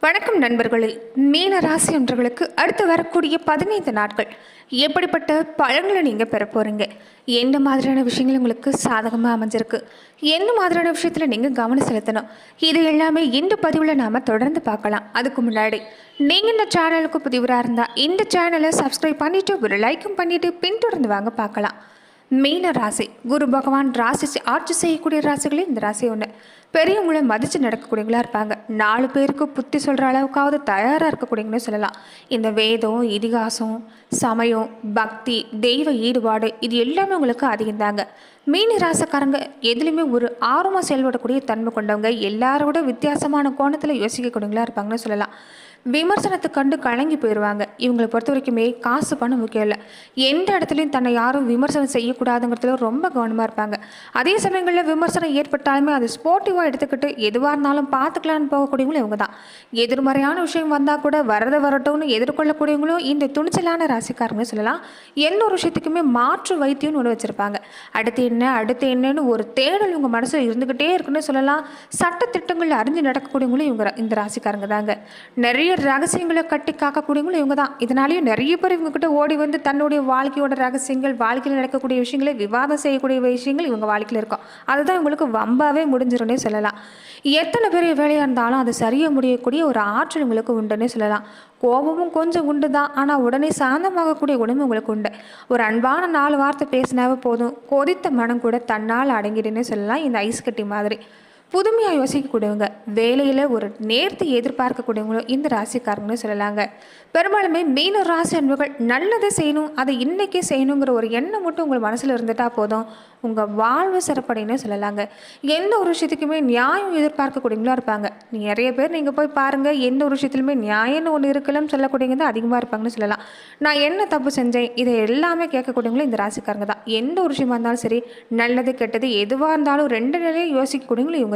வணக்கம் நண்பர்களே. மீன ராசி ஒன்றர்களுக்கு அடுத்து வரக்கூடிய 15 நாட்கள் எப்படிப்பட்ட பலன்களை நீங்கள் பெற போகிறீங்க, எந்த மாதிரியான விஷயங்கள் உங்களுக்கு சாதகமாக அமைஞ்சிருக்கு, எந்த மாதிரியான விஷயத்தில் நீங்கள் கவனம் செலுத்தணும், இது எல்லாமே இந்த பதிவில் நாம் தொடர்ந்து பார்க்கலாம். அதுக்கு முன்னாடி நீங்கள் இந்த சேனலுக்கு புதிவராக இருந்தால் இந்த சேனலை சப்ஸ்கிரைப் பண்ணிவிட்டு ஒரு லைக்கும் பண்ணிவிட்டு பின்தொடர்ந்து வாங்க பார்க்கலாம். மீன ராசி குரு பகவான் ராசி ஆட்சி செய்யக்கூடிய ராசிகளே இந்த ராசி ஒன்று. பெரியவங்களை மதித்து நடக்கக்கூடியவங்களா இருப்பாங்க. 4 பேருக்கு புத்தி சொல்கிற அளவுக்காவது தயாராக இருக்கக்கூடியவங்கன்னு சொல்லலாம். இந்த வேதம், இதிகாசம், சமயம், பக்தி, தெய்வ ஈடுபாடு இது எல்லாமே உங்களுக்கு அதிகம்தாங்க. மீன ராசிக்காரங்க எதுலையுமே ஒரு ஆர்வமாக செயல்படக்கூடிய தன்மை கொண்டவங்க, எல்லாரோட வித்தியாசமான கோணத்தில் யோசிக்கக்கூடியவங்களா இருப்பாங்கன்னு சொல்லலாம். விமர்சனத்தை கண்டு கலங்கி போயிடுவாங்க. இவங்களை பொறுத்த வரைக்குமே காசு பணம் முக்கியம் இல்லை, எந்த இடத்துலையும் தன்னை யாரும் விமர்சனம் செய்யக்கூடாதுங்கிறதுல ரொம்ப கவனமாக இருப்பாங்க. அதே சமயங்களில் விமர்சனம் ஏற்பட்டாலுமே அது ஸ்போர்ட்டிவாக எடுத்துக்கிட்டு எதுவாக இருந்தாலும் பார்த்துக்கலான்னு போகக்கூடியவங்களும் இவங்க தான். எதிர்மறையான விஷயம் வந்தால் கூட வரதை வரட்டும்னு எதிர்கொள்ளக்கூடியவங்களும் இந்த துணிச்சலான ராசிக்காரங்கன்னு சொல்லலாம். எந்த ஒரு விஷயத்துக்குமே மாற்று வைத்தியம்னு ஒன்று வச்சுருப்பாங்க. அடுத்து என்னன்னு ஒரு தேடல் இவங்க மனசில் இருந்துக்கிட்டே இருக்குன்னு சொல்லலாம். சட்ட திட்டங்கள் அறிஞ்சு நடக்கக்கூடியவங்களும் இவங்க இந்த ராசிக்காரங்க தாங்க. நிறைய ரகசியங்களை கட்டி காக்கக்கூடியவங்களும் இவங்க தான். இதனாலேயும் நிறைய பேர் இவங்ககிட்ட ஓடி வந்து தன்னுடைய வாழ்க்கையோட ரகசியங்கள், வாழ்க்கையில் நடக்கக்கூடிய விஷயங்களை விவாதம் செய்யக்கூடிய விஷயங்கள் இவங்க வாழ்க்கையில் இருக்கும். அதுதான் இவங்களுக்கு வம்பாவே முடிஞ்சிரும்னே சொல்லலாம். எத்தனை பெரிய வேலையாக இருந்தாலும் அது சரியாக முடியக்கூடிய ஒரு ஆற்றல் உங்களுக்கு உண்டுன்னே சொல்லலாம். கோபமும் கொஞ்சம் உண்டு தான், ஆனால் உடனே சாந்தமாகக்கூடிய குணமும் உங்களுக்கு உண்டு. ஒரு அன்பான 4 வார்த்தை பேசினாவே போதும், கொதித்த மனம் கூட தன்னால் அடங்கிடுன்னே சொல்லலாம். இந்த ஐஸ் கட்டி மாதிரி புதுமையாக யோசிக்கக்கூடியவங்க, வேலையில் ஒரு நேர்த்தி எதிர்பார்க்கக்கூடியவங்களும் இந்த ராசிக்காரங்கன்னு சொல்லலாங்க. பெரும்பாலுமே மீன ராசி அன்புகள் நல்லதை செய்யணும், அதை இன்றைக்கே செய்யணுங்கிற ஒரு எண்ணம் மட்டும் உங்கள் மனசில் இருந்துட்டால் போதும், உங்கள் வாழ்வு சிறப்படைன்னு சொல்லலாங்க. எந்த ஒரு விஷயத்துக்குமே நியாயம் எதிர்பார்க்கக்கூடியவங்களா இருப்பாங்க. நிறைய பேர் நீங்கள் போய் பாருங்கள், எந்த ஒரு விஷயத்துலையுமே நியாயம்னு ஒன்று இருக்கலன்னு சொல்லக்கூடியவங்க தான் அதிகமாக இருப்பாங்கன்னு சொல்லலாம். நான் என்ன தப்பு செஞ்சேன் இதை எல்லாமே கேட்கக்கூடியவங்களும் இந்த ராசிக்காரங்க தான். எந்த ஒரு விஷயமா இருந்தாலும் சரி, நல்லது கெட்டது எதுவாக இருந்தாலும் 2 நிலையை யோசிக்கக்கூடியவங்களும் இவங்க தான்.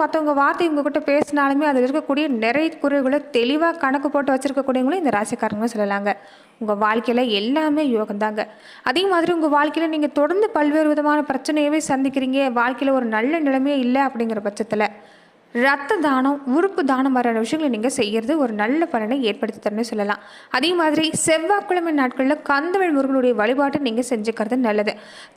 மற்றவங்க வார்த்தை உங்ககிட்ட பேசினாலுமே அதில் இருக்கக்கூடிய நிறைய குறைகளை தெளிவாக கணக்கு போட்டு வச்சுருக்கக்கூடியவங்களும் இந்த ராசிக்காரங்களும் சொல்லலாங்க. உங்கள் வாழ்க்கையில் எல்லாமே யோகம்தாங்க. அதே மாதிரி உங்கள் வாழ்க்கையில் நீங்கள் தொடர்ந்து பல்வேறு விதமான பிரச்சனையவே சந்திக்கிறீங்க, வாழ்க்கையில் ஒரு நல்ல நிலைமையே இல்லை அப்படிங்கிற பட்சத்தில் ரத்த தானம், உறுப்பு தானம் மாதிரியான விஷயங்களை நீங்கள் செய்கிறது ஒரு நல்ல பலனை ஏற்படுத்தி தரணும்னு சொல்லலாம். அதே மாதிரி செவ்வாய்க்கிழமை நாட்களில் கந்தவேல் முருகனுடைய வழிபாட்டை நீங்கள் செஞ்சுக்கிறது நல்லது.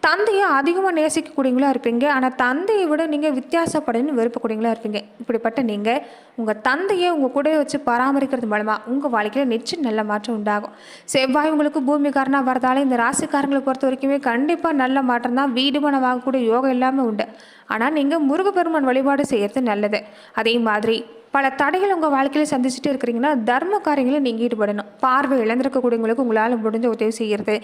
தந்தையை அதிகமாக நேசிக்கக்கூடியவங்களா இருப்பீங்க, ஆனால் தந்தையை விட நீங்கள் வித்தியாசப்படணும்னு விருப்பக்கூடியவங்களா இருப்பீங்க. இப்படிப்பட்ட நீங்கள் உங்கள் தந்தையை உங்கள் கூட வச்சு பராமரிக்கிறது மூலமாக உங்கள் வாழ்க்கையில் நிச்சயம் நல்ல மாற்றம் உண்டாகும். செவ்வாய் உங்களுக்கு பூமிக்காரனாக வரதால இந்த ராசிக்காரங்களை பொறுத்த வரைக்குமே கண்டிப்பாக நல்ல மாற்றம் தான். வீடு மனை வாங்கக்கூடிய யோகம் எல்லாமே உண்டு. ஆனால் நீங்கள் முருகப்பெருமான் வழிபாடு செய்கிறது நல்லது. அதே மாதிரி பல தடைகள் உங்கள் வாழ்க்கையில் சந்திச்சுட்டு இருக்கிறீங்கன்னா தர்ம காரியங்களை நீங்கள் ஈடுபடணும். பார்வை இழந்திருக்கக்கூடியவங்களுக்கு உங்களால் முடிஞ்ச உதவி செய்கிறது,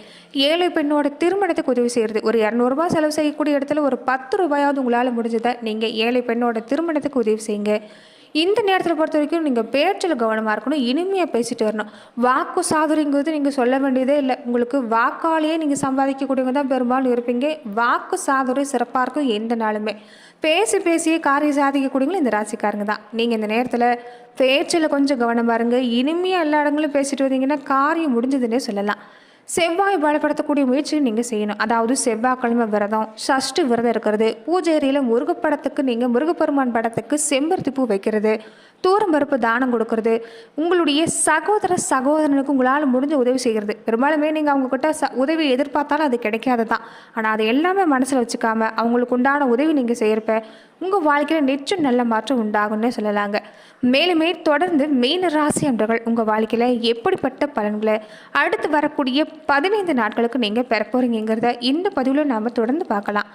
ஏழை பெண்ணோட திருமணத்துக்கு உதவி செய்கிறது. ஒரு 200 ரூபாய் செலவு செய்யக்கூடிய இடத்துல ஒரு 10 ரூபாயாவது உங்களால் முடிஞ்சதை நீங்கள் ஏழை பெண்ணோட திருமணத்துக்கு உதவி செய்யுங்க. இந்த நேரத்தில் பொறுத்த வரைக்கும் நீங்கள் பேச்சில் கவனமாக இருக்கணும், இனிமையாக பேசிட்டு வரணும். வாக்கு சாதுரிங்கிறது நீங்கள் சொல்ல வேண்டியதே இல்லை. உங்களுக்கு வாக்காலேயே நீங்கள் சம்பாதிக்கக்கூடியவங்க தான் பெரும்பாலும் இருப்பீங்க. வாக்கு சாதுரி சிறப்பாக இருக்கும். எந்த நாளுமே பேசியே காரியம் சாதிக்கக்கூடியவங்களும் இந்த ராசிக்காரங்க தான். நீங்கள் இந்த நேரத்தில் பேச்சில் கொஞ்சம் கவனம் பாருங்க. இனிமையாக எல்லா இடங்களும் பேசிட்டு வந்தீங்கன்னா காரியம் முடிஞ்சதுன்னே சொல்லலாம். செவ்வாய் பலப்படுத்தக்கூடிய முயற்சியை நீங்கள் செய்யணும். அதாவது செவ்வாய்க்கிழமை விரதம், சஷ்டி விரதம் இருக்கிறது, பூஜை அறையில் முருகப்பெருமான் படத்துக்கு செம்பருத்தி பூ வைக்கிறது, தூரம்பருப்பு தானம் கொடுக்கறது, உங்களுடைய சகோதரனுக்கு உங்களால் முடிஞ்ச உதவி செய்கிறது. பெரும்பாலுமே நீங்கள் அவங்கக்கிட்ட உதவி எதிர்பார்த்தாலும் அது கிடைக்காது தான். ஆனால் அது எல்லாமே மனசில் வச்சுக்காம அவங்களுக்கு உண்டான உதவி நீங்கள் செய்கிறப்ப உங்கள் வாழ்க்கையில் நிச்சயம் நல்ல மாற்றம் உண்டாகும்னே சொல்லலாங்க. மேலுமே தொடர்ந்து மீன ராசி அன்பர்கள் உங்கள் வாழ்க்கையில் எப்படிப்பட்ட பலன்களை அடுத்து வரக்கூடிய 15 நாட்களுக்கு நீங்கள் பெற போகிறீங்கிறத இந்த பதிவில் நாம் தொடர்ந்து பார்க்கலாம்.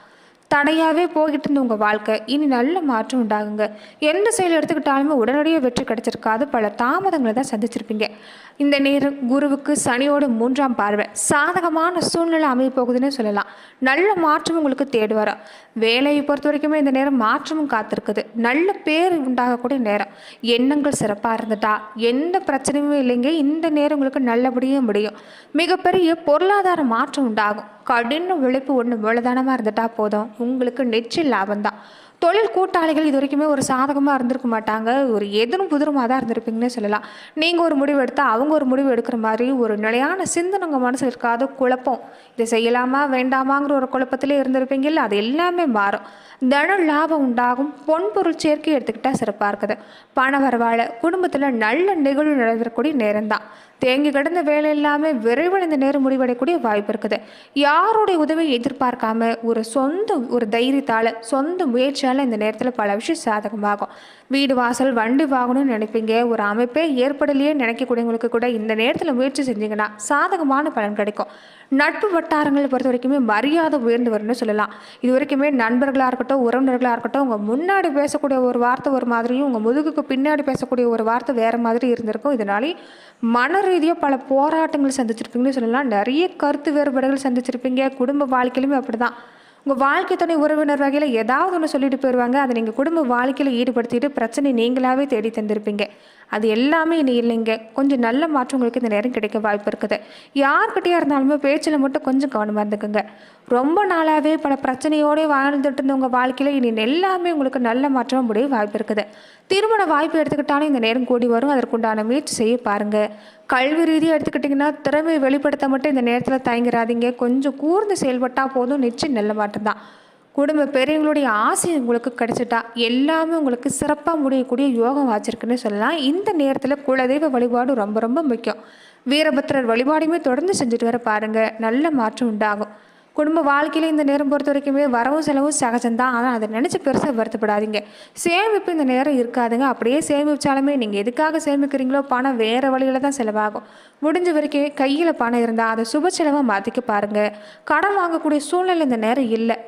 தடையாகவே போய்கிட்டு இருந்த உங்கள் வாழ்க்கை இனி நல்ல மாற்றம் உண்டாகுங்க. எந்த செயல் எடுத்துக்கிட்டாலுமே உடனடியாக வெற்றி கிடைச்சிருக்காது, பல தாமதங்களை தான் சந்திச்சிருப்பீங்க. இந்த நேரம் குருவுக்கு சனியோட 3ஆம் பார்வை சாதகமான சூழ்நிலை அமைய போகுதுன்னு சொல்லலாம். நல்ல மாற்றம் உங்களுக்கு தேடி வரும். வேலையை பொறுத்த வரைக்குமே இந்த நேரம் மாற்றமும் காத்திருக்குது. நல்ல பேர் உண்டாகக்கூடிய நேரம். எண்ணங்கள் சிறப்பாக இருந்துட்டா எந்த பிரச்சனையுமே இல்லைங்க. இந்த நேரம் உங்களுக்கு நல்லபடியாக முடியும். மிகப்பெரிய பொருளாதார மாற்றம் உண்டாகும். கடின உழைப்பு ஒன்று மூலதனமாக இருந்துட்டா போதும், உங்களுக்கு நிச்சயம் லாபம் தான். தொழில் கூட்டாளிகள் இது வரைக்குமே ஒரு சாதகமாக இருந்திருக்க மாட்டாங்க. ஒரு எதிரும் புதிருமா தான் இருந்திருப்பீங்கன்னே சொல்லலாம். நீங்கள் ஒரு முடிவு எடுத்தா, அவங்க ஒரு முடிவு எடுக்கிற மாதிரி ஒரு நிலையான சிந்தனை உங்கள் மனசில் இருக்காது. குழப்பம். இதை செய்யலாமா வேண்டாமாங்கிற ஒரு குழப்பத்திலே இருந்திருப்பீங்கல்ல, அது எல்லாமே மாறும். தன லாபம் உண்டாகும். பொன்பொருள் சேர்க்கை எடுத்துக்கிட்டால் சிறப்பாக இருக்குது. பண வரவாழ குடும்பத்தில் நல்ல நிகழ்வு நடைபெறக்கூடிய நேரம் தான். தேங்கி கிடந்த வேலை இல்லாமல் விரைவில் இந்த நேரம் முடிவடையக்கூடிய வாய்ப்பு இருக்குது. யாருடைய உதவியை எதிர்பார்க்காம ஒரு தைரியத்தால் சொந்த முயற்சியால் இந்த நேரத்தில் பல விஷயம் சாதகமாகும். வீடு வாசல் வண்டி வாங்கணும்னு நினைப்பீங்க. ஒரு அமைப்பே ஏற்படலையே நினைக்கக்கூடியவங்களுக்கு கூட இந்த நேரத்தில் முயற்சி செஞ்சீங்கன்னா சாதகமான பலன் கிடைக்கும். நட்பு வட்டாரங்களை பொறுத்த வரைக்குமே மரியாதை உயர்ந்து வரும்னு சொல்லலாம். இது வரைக்குமே நண்பர்களாக இருக்கட்டும், உறவினர்களாக இருக்கட்டும், உங்கள் முன்னாடி பேசக்கூடிய ஒரு வார்த்தை ஒரு மாதிரியும், உங்கள் முதுகுக்கு பின்னாடி பேசக்கூடிய ஒரு வார்த்தை வேறு மாதிரி இருந்திருக்கும். இதனாலே மன ரீதியாக பல போராட்டங்கள் சந்திச்சிருப்பீங்கன்னு சொல்லலாம். நிறைய கருத்து வேறுபாடுகள் சந்திச்சிருப்பீங்க. குடும்ப வாழ்க்கையிலுமே அப்படி தான். உங்கள் வாழ்க்கை துணை உறவினர் வகையில் ஏதாவது ஒன்று சொல்லிட்டு போயிடுவாங்க. அதை நீங்கள் குடும்ப வாழ்க்கையில் ஈடுபடுத்திட்டு பிரச்சனை நீங்களாகவே தேடி தந்திருப்பீங்க. அது எல்லாமே இனி இல்லைங்க. கொஞ்சம் நல்ல மாற்றம் உங்களுக்கு இந்த நேரம் கிடைக்க வாய்ப்பு இருக்குது. யார்கிட்டயா இருந்தாலுமே பேச்சில் மட்டும் கொஞ்சம் கவனமாக இருந்துக்குங்க. ரொம்ப நாளாகவே பல பிரச்சனையோடு வாழ்ந்துட்டு இருந்த உங்கள் வாழ்க்கையில் இனி எல்லாமே உங்களுக்கு நல்ல மாற்றம் முடிய வாய்ப்பு இருக்குது. திருமண வாய்ப்பு எடுத்துக்கிட்டாலும் இந்த நேரம் கூடி வரும். அதற்குண்டான முயற்சி செய்ய பாருங்கள். கல்வி ரீதியாக எடுத்துக்கிட்டிங்கன்னா திறமையை வெளிப்படுத்த மட்டும் இந்த நேரத்தில் தயங்கிறாதீங்க. கொஞ்சம் கூர்ந்து செயல்பட்டால் போதும், நிச்சயம் நல்ல மாற்றம் தான். குடும்ப பெரியவங்களுடைய ஆசை உங்களுக்கு கிடைச்சிட்டா எல்லாமே உங்களுக்கு சிறப்பாக முடியக்கூடிய யோகம் வாச்சிருக்குன்னு சொல்லலாம். இந்த நேரத்தில் குலதெய்வ வழிபாடு ரொம்ப ரொம்ப முக்கியம். வீரபத்திரர் வழிபாடுமே தொடர்ந்து செஞ்சுட்டு வர பாருங்கள். நல்ல மாற்றம் உண்டாகும். குடும்ப வாழ்க்கையில் இந்த நேரம் பொறுத்த வரைக்குமே வரவும் செலவும் சகஜம்தான். ஆனால் அதை நினச்சி பெருசாக வருத்தப்படாதீங்க. சேமிப்பு இந்த நேரம் இருக்காதுங்க. அப்படியே சேமிச்சாலுமே நீங்கள் எதுக்காக சேமிக்கிறீங்களோ பணம் வேறு வழியில் தான் செலவாகும். முடிஞ்ச வரைக்கும் கையில் பணம் இருந்தால் அதை சுப செலவாக மாற்றிக்க பாருங்கள். கடன் வாங்கக்கூடிய சூழ்நிலை இந்த நேரம் இல்லை.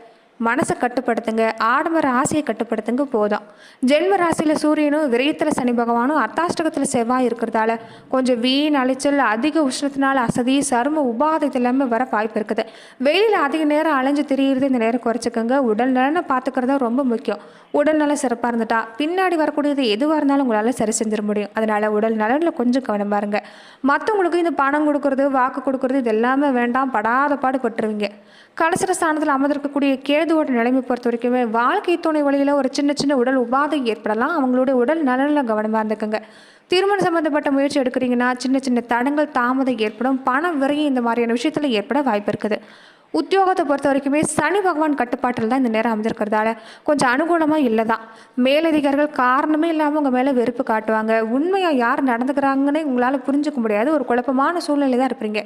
மனசை கட்டுப்படுத்துங்க. ஆடம்பர ஆசையை கட்டுப்படுத்துங்க போதும். ஜென்ம ராசியில் சூரியனும் விரயத்தில் சனி பகவானும் அர்த்தாஷ்டகத்தில் செவ்வாய் இருக்கிறதால கொஞ்சம் வீண் அலைச்சல், அதிக உஷ்ணத்தினால அசதி, சரும உபாதை எல்லாமே வர வாய்ப்பு இருக்குது. வெயிலில் அதிக நேரம் அலைஞ்சு திரியிறது இந்த நேரம் குறைச்சிக்கோங்க. உடல் நலனை பார்த்துக்கிறது ரொம்ப முக்கியம். உடல் நலம் சிறப்பாக இருந்துட்டா பின்னாடி வரக்கூடியது எதுவாக இருந்தாலும் உங்களால் சரி செஞ்சிட முடியும். அதனால் உடல் நலனில் கொஞ்சம் கவனம் பாருங்க. மற்றவங்களுக்கு இந்த பணம் கொடுக்கறது, வாக்கு கொடுக்கறது இது எல்லாமே வேண்டாம். படாத பாடுபட்டுருவீங்க. கலசர ஸ்தானத்தில் அமர்ந்திருக்கக்கூடிய கேதுவோட நிலைமை பொறுத்த வரைக்குமே வாழ்க்கை துணை வழியில் ஒரு சின்ன சின்ன உடல் உபாதை ஏற்படலாம். அவங்களுடைய உடல் நலனில் கவனமாக இருந்துக்குங்க. திருமணம் சம்பந்தப்பட்ட முயற்சி எடுக்கிறீங்கன்னா சின்ன சின்ன தடங்கள் தாமதம் ஏற்படும். பண விரயம் இந்த மாதிரியான விஷயத்தில் ஏற்பட வாய்ப்பு இருக்குது. உத்தியோகத்தை பொறுத்த வரைக்குமே சனி பகவான் கட்டுப்பாட்டில் தான் இந்த நேரம் அமைஞ்சிருக்கிறதால கொஞ்சம் அனுகூலமாக இல்லை தான். மேலதிகாரிகள் காரணமே இல்லாமல் உங்கள் மேலே வெறுப்பு காட்டுவாங்க. உண்மையாக யார் நடந்துக்கிறாங்கன்னு உங்களால் புரிஞ்சுக்க முடியாது. ஒரு குழப்பமான சூழ்நிலை தான் இருப்பீங்க.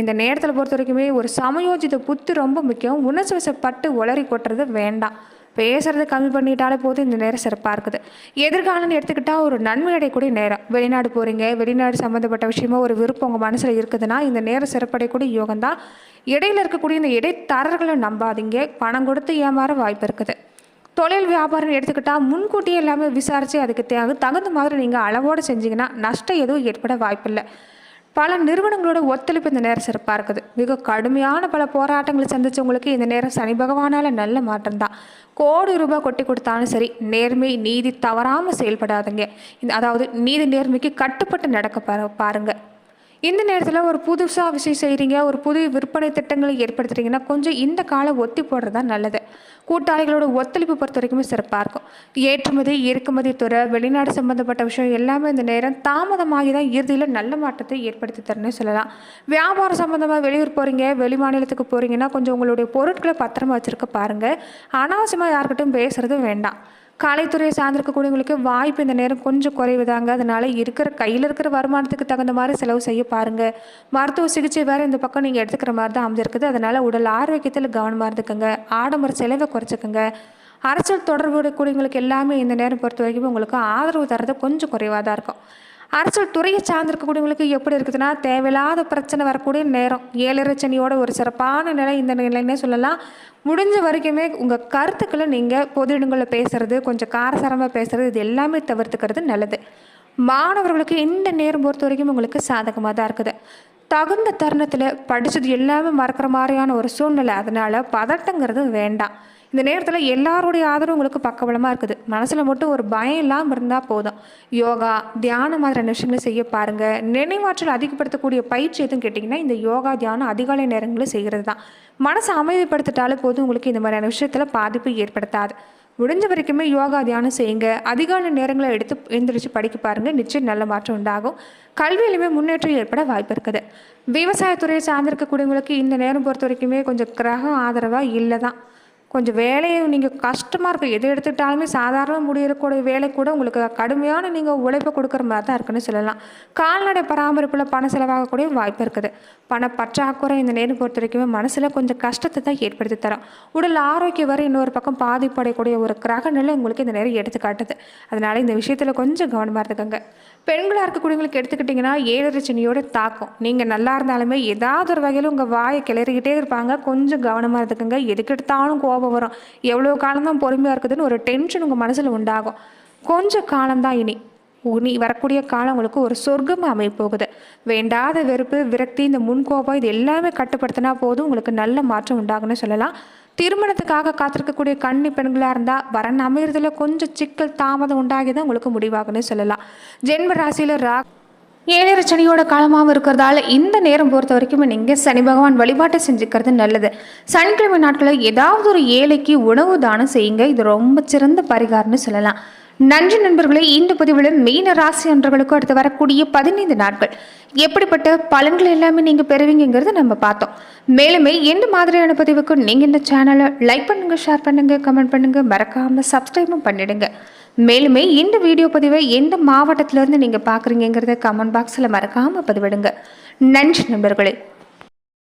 இந்த நேரத்தில் பொறுத்த வரைக்குமே ஒரு சமயோஜித புத்தி ரொம்ப முக்கியம். உணர்ச்சி வசப்பட்டு உளறி கொட்டுறது வேண்டாம். பேசுறது கம்மி பண்ணிட்டாலே போதும். இந்த நேரம் சிறப்பாக இருக்குது. எதிர்காலம்னு எடுத்துக்கிட்டால் ஒரு நன்மை அடையக்கூடிய நேரம். வெளிநாடு போகிறீங்க, வெளிநாடு சம்மந்தப்பட்ட விஷயமா ஒரு விருப்பம் உங்கள் மனசில் இருக்குதுன்னா இந்த நேரம் சிறப்படையக்கூடிய யோகம் தான். இடையில இருக்கக்கூடிய இந்த இடைத்தரர்களை நம்பாதீங்க. பணம் கொடுத்து ஏமாற வாய்ப்பு இருக்குது. தொழில் வியாபாரம் எடுத்துக்கிட்டால் முன்கூட்டியே எல்லாமே விசாரித்து அதுக்கு தகுந்த மாதிரி நீங்கள் அளவோடு செஞ்சீங்கன்னா நஷ்டம் எதுவும் ஏற்பட வாய்ப்பில்லை. பல நிறுவனங்களோட ஒத்துழைப்பு இந்த நேரம் சிறப்பாக இருக்குது. மிக கடுமையான பல போராட்டங்களை சந்தித்தவங்களுக்கு இந்த நேரம் சனி பகவானால் நல்ல மாற்றம் தான். கோடி ரூபாய் கொட்டி கொடுத்தாலும் சரி, நேர்மை நீதி தவறாமல் செயல்படாதுங்க. அதாவது நீதி நேர்மைக்கு கட்டுப்பட்டு நடக்க பாருங்கள். இந்த நேரத்தில் ஒரு புதுசாக விஷயம் செய்கிறீங்க, ஒரு புது விற்பனை திட்டங்களை ஏற்படுத்துறீங்கன்னா கொஞ்சம் இந்த காலம் ஒத்தி போடுறது தான் நல்லது. கூட்டாளிகளோட ஒத்துழைப்பு பொறுத்த வரைக்குமே சிறப்பாக இருக்கும். ஏற்றுமதி இறக்குமதி துறை, வெளிநாடு சம்மந்தப்பட்ட விஷயம் எல்லாமே இந்த நேரம் தாமதமாகி தான் இறுதியில் நல்ல மாற்றத்தை ஏற்படுத்தி தரணும்னு சொல்லலாம். வியாபாரம் சம்மந்தமாக வெளியூர் போகிறீங்க, வெளி மாநிலத்துக்கு போகிறீங்கன்னா கொஞ்சம் உங்களுடைய பொருட்களை பத்திரமா வச்சுருக்க பாருங்கள். அனாவசியமாக யார்கிட்டும் பேசுகிறது வேண்டாம். கலைத்துறையை சார்ந்திருக்கக்கூடியவங்களுக்கு வாய்ப்பு இந்த நேரம் கொஞ்சம் குறைவுதாங்க. அதனால் கையில் இருக்கிற வருமானத்துக்கு தகுந்த மாதிரி செலவு செய்ய பாருங்கள். மருத்துவ சிகிச்சை வேறு இந்த பக்கம் நீங்கள் எடுத்துக்கிற மாதிரி தான் அமைஞ்சிருக்குது. அதனால் உடல் ஆரோக்கியத்தில் கவனமாக இருந்துக்கோங்க. ஆடம்பர செலவை குறைச்சிக்கோங்க. அரசியல் தொடர்புடையவங்களுக்கு எல்லாமே இந்த நேரம் பொறுத்த வரைக்கும் உங்களுக்கு ஆதரவு தரது கொஞ்சம் குறைவாக தான் இருக்கும். அரசியல் துறையை சார்ந்திருக்கக்கூடியவங்களுக்கு எப்படி இருக்குதுன்னா தேவையில்லாத பிரச்சனை வரக்கூடிய நேரம். 7 சனியோட ஒரு சிறப்பான நிலை இந்த நிலைன்னே சொல்லலாம். முடிஞ்ச வரைக்குமே உங்கள் கருத்துக்களை நீங்கள் பொது இடங்களில் பேசுகிறது, கொஞ்சம் காரசாரமாக பேசுகிறது, இது எல்லாமே தவிர்த்துக்கிறது நல்லது. மாணவர்களுக்கு இந்த நேரம் பொறுத்த வரைக்கும் உங்களுக்கு சாதகமாக தான் இருக்குது. தகுந்த தருணத்தில் படித்தது எல்லாமே மறக்கிற மாதிரியான ஒரு சூழ்நிலை. அதனால் பதட்டங்கிறது வேண்டாம். இந்த நேரத்தில் எல்லாருடைய ஆதரவும் உங்களுக்கு பக்கபலமாக இருக்குது. மனசில் மட்டும் ஒரு பயம் இல்லாமல் இருந்தால் போதும். யோகா, தியானம் மாதிரியான விஷயங்களை செய்ய பாருங்கள். நினைவாற்றல் அதிகப்படுத்தக்கூடிய பயிற்சி எதுவும் கேட்டிங்கன்னா இந்த யோகா, தியானம் அதிகாலை நேரங்களில் செய்கிறது தான். மனசை அமைதிப்படுத்திட்டாலே போதும். உங்களுக்கு இந்த மாதிரியான விஷயத்தில் பாதிப்பு ஏற்படுத்தாது. முடிஞ்ச வரைக்குமே யோகா தியானம் செய்யுங்க. அதிகாலை நேரங்களை எடுத்து எழுந்திரிச்சு படிக்க பாருங்கள். நிச்சயம் நல்ல மாற்றம் உண்டாகும். கல்வியிலுமே முன்னேற்றம் ஏற்பட வாய்ப்பு இருக்குது. விவசாயத்துறையை சார்ந்திருக்கக்கூடியவங்களுக்கு இந்த நேரம் பொறுத்த வரைக்குமே கொஞ்சம் கிரகம் ஆதரவாக இல்லை தான். கொஞ்சம் வேலையை நீங்கள் கஷ்டமாக இருக்கும். எது எடுத்துக்கிட்டாலுமே சாதாரண முடியக்கூடிய வேலை கூட உங்களுக்கு கடுமையான நீங்கள் உழைப்பை கொடுக்குற மாதிரி தான் இருக்குன்னு சொல்லலாம். கால்நடை பராமரிப்பில் பணம் செலவாகக்கூடிய வாய்ப்பு இருக்குது. பண பற்றாக்குறை இந்த நேரம் பொறுத்த வரைக்குமே மனசில் கொஞ்சம் கஷ்டத்தை தான் ஏற்படுத்தி தரும். உடல் ஆரோக்கியம் வரை இன்னொரு பக்கம் பாதிப்படையக்கூடிய ஒரு கிரக நிலை உங்களுக்கு இந்த நேரம் எடுத்து காட்டுது. அதனால் இந்த விஷயத்தில் கொஞ்சம் கவனமாக இருந்துக்கோங்க. பெண்களாக இருக்கக்கூடியவங்களுக்கு எடுத்துக்கிட்டிங்கன்னா 7 சனியோட தாக்கம். நீங்கள் நல்லா இருந்தாலுமே ஏதாவது ஒரு வகையில் உங்கள் வாயை கிளறிக்கிட்டே இருப்பாங்க. கொஞ்சம் கவனமாக இருந்துக்கோங்க. எதுக்கு எடுத்தாலும் கோபம் வரும். எவ்வளோ காலம்தான் பொறுமையாக இருக்குதுன்னு ஒரு டென்ஷன் உங்கள் மனசில் உண்டாகும். கொஞ்சம் காலம்தான் இனி வரக்கூடிய காலம் உங்களுக்கு ஒரு சொர்க்கமாக அமைய போகுது. வேண்டாத வெறுப்பு, விரக்தி, இந்த முன்கோபம் இது எல்லாமே கட்டுப்படுத்தினா போதும் உங்களுக்கு நல்ல மாற்றம் உண்டாகுன்னு சொல்லலாம். திருமணத்துக்காக காத்திருக்கக்கூடிய கன்னி பெண்களாக இருந்தால் வரன் அமைகிறதுல கொஞ்சம் சிக்கல் தாமதம் உண்டாகி தான் உங்களுக்கு முடிவாகுன்னு சொல்லலாம். ஜென்ம ராசியில் 7 சனியோட காலமாகவும் இருக்கிறதால இந்த நேரம் பொறுத்த வரைக்கும் நீங்கள் சனி பகவான் வழிபாட்டை செஞ்சுக்கிறது நல்லது. சனிக்கிழமை நாட்களில் ஏதாவது ஒரு ஏழைக்கு உணவு தானம் செய்யுங்க. இது ரொம்ப சிறந்த பரிகாரம்னு சொல்லலாம். நன்றி நண்பர்களே. இந்த பதிவில் மீன ராசி அன்றர்களுக்கு அடுத்து வரக்கூடிய 15 நாட்கள் எப்படிப்பட்ட பலன்கள் எல்லாமே நீங்கள் பெறுவீங்கிறத நம்ம பார்த்தோம். மேலுமே எந்த மாதிரியான பதிவுக்கு நீங்கள் இந்த சேனலை லைக் பண்ணுங்கள், ஷேர் பண்ணுங்கள், கமெண்ட் பண்ணுங்கள், மறக்காமல் சப்ஸ்கிரைபும் பண்ணிடுங்க. மேலுமே இந்த வீடியோ பதிவை எந்த மாவட்டத்திலேருந்து நீங்கள் பார்க்குறீங்கிறத கமெண்ட் பாக்ஸில் மறக்காமல் பதிவிடுங்க. நன்றி நண்பர்களே.